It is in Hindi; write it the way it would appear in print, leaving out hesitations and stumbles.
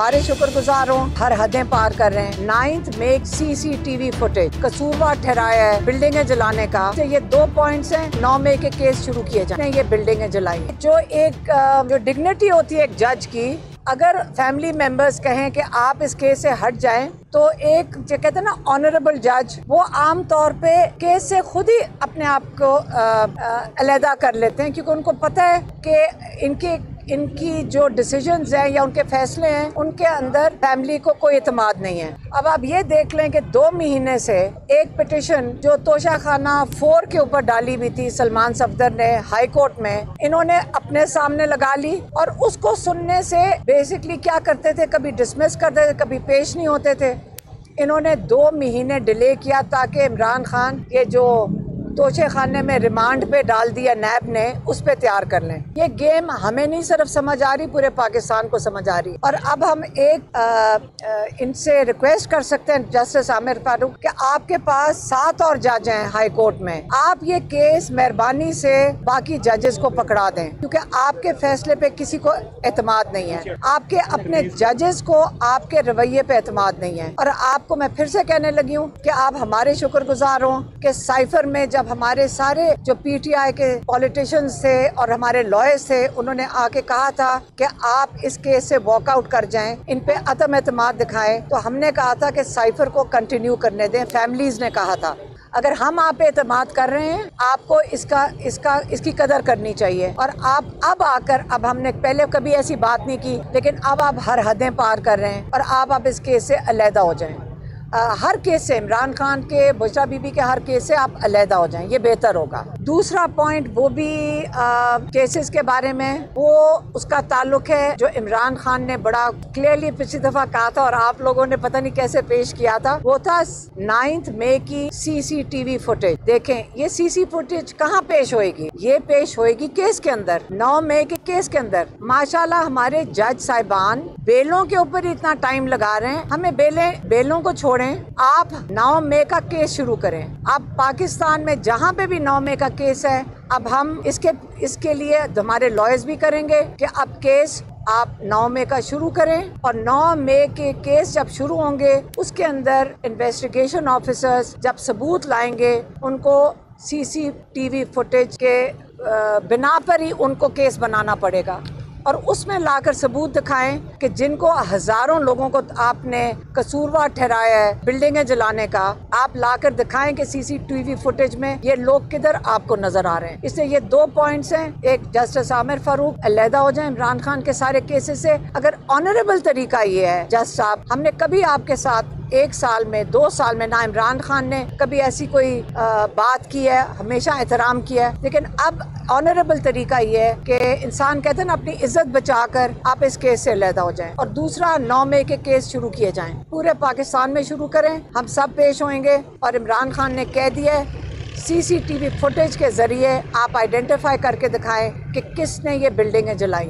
हमारे शुक्रगुजार हों, हर हदें पार कर रहे हैं। 9 मई CCTV फुटेज कसूरवार ठहराया है बिल्डिंगें जलाने का। ये 2 पॉइंट्स हैं। 9 मई के केस शुरू किए जाए। ये बिल्डिंगें जलाई, जो जो डिग्निटी होती है एक जज की, अगर फैमिली मेंबर्स कहें कि आप इस केस से हट जाएं, तो एक जो कहते हैं ना ऑनरेबल जज, वो आम तौर पे केस से खुद ही अपने आप को अलहदा कर लेते हैं, क्योंकि उनको पता है कि इनकी जो डिसीजंस हैं या उनके फैसले हैं, उनके अंदर फैमिली को कोई एतमाद नहीं है। अब आप ये देख लें कि 2 महीने से एक पिटिशन जो तोशाखाना 4 के ऊपर डाली हुई थी सलमान सफदर ने हाई कोर्ट में, इन्होंने अपने सामने लगा ली और उसको सुनने से बेसिकली क्या करते थे, कभी डिसमिस करते थे, कभी पेश नहीं होते थे। इन्होंने 2 महीने डिले किया ताकि इमरान खान ये जो तोशे खाने में रिमांड पे डाल दिया नैब ने, उस पे तैयार कर लें। ये गेम हमें नहीं सिर्फ समझ आ रही, पूरे पाकिस्तान को समझ आ रही। और अब हम इनसे रिक्वेस्ट कर सकते हैं जस्टिस आमिर फारूक कि आपके पास 7 और जज हैं हाई कोर्ट में, आप ये केस मेहरबानी से बाकी जजेस को पकड़ा दें, क्योंकि आपके फैसले पे किसी को एतमाद नहीं है, आपके अपने जजेस को आपके रवैये पे एतमाद नहीं है। और आपको मैं फिर से कहने लगी हूँ कि आप हमारे शुक्रगुजार हों कि साइफर में जब हमारे सारे जो PTI के पॉलिटिशियंस थे और हमारे लॉयर्स थे, उन्होंने आके कहा था कि आप इस केस से वॉकआउट कर जाएं, इन पे अदम एतमाद दिखाएं, तो हमने कहा था कि साइफर को कंटिन्यू करने दें। फैमिलीज ने कहा था अगर हम आप पे एतमाद कर रहे हैं, आपको इसकी कदर करनी चाहिए। और आप अब हमने पहले कभी ऐसी बात नहीं की, लेकिन अब आप हर हदें पार कर रहे हैं और आप इस केस से अलहदा हो जाएं। हर केस से, इमरान खान के, बुशरा बीबी के हर केस से आप अलहदा हो जाएं, ये बेहतर होगा। दूसरा पॉइंट वो भी केसेस के बारे में, वो उसका ताल्लुक है जो इमरान खान ने बड़ा क्लियरली पिछली दफा कहा था और आप लोगों ने पता नहीं कैसे पेश किया था, वो था 9 मई की CCTV फुटेज। देखें ये CC फुटेज कहाँ पेश होएगी, ये पेश होएगी केस के अंदर, 9 मई के केस के अंदर। माशाल्लाह हमारे जज साहिबान बेलों के ऊपर इतना टाइम लगा रहे हैं, हमें बेलों को छोड़ आप 9 मई का केस शुरू करें। अब पाकिस्तान में जहां पे भी 9 मई का केस है, अब हम इसके लिए हमारे लॉयर्स भी करेंगे कि अब केस आप 9 मई का शुरू करें। और 9 मई के केस जब शुरू होंगे, उसके अंदर इन्वेस्टिगेशन ऑफिसर्स जब सबूत लाएंगे, उनको CCTV फुटेज के बिना पर ही उनको केस बनाना पड़ेगा और उसमें लाकर सबूत दिखाएं कि जिनको हजारों लोगों को आपने कसूरवार ठहराया है बिल्डिंगें जलाने का, आप लाकर दिखाएं कि CCTV फुटेज में ये लोग किधर आपको नजर आ रहे हैं। इसलिए ये 2 पॉइंट्स हैं। एक, जस्टिस आमिर फारूक अलहदा हो जाए इमरान खान के सारे केसेस से। अगर ऑनरेबल तरीका ये है जज साहब, हमने कभी आपके साथ 1 साल में 2 साल में ना इमरान खान ने कभी ऐसी कोई बात की है, हमेशा एहतराम किया है, लेकिन अब ऑनरेबल तरीका ये है कि इंसान कहते हैं ना, अपनी इज्जत बचाकर आप इस केस से अलहदा हो जाएं। और दूसरा, 9 मई के केस शुरू किए जाएं, पूरे पाकिस्तान में शुरू करें, हम सब पेश होंगे। और इमरान खान ने कह दिया है, CCTV फुटेज के जरिए आप आइडेंटिफाई करके दिखाएं कि किसने ये बिल्डिंगें जलाई।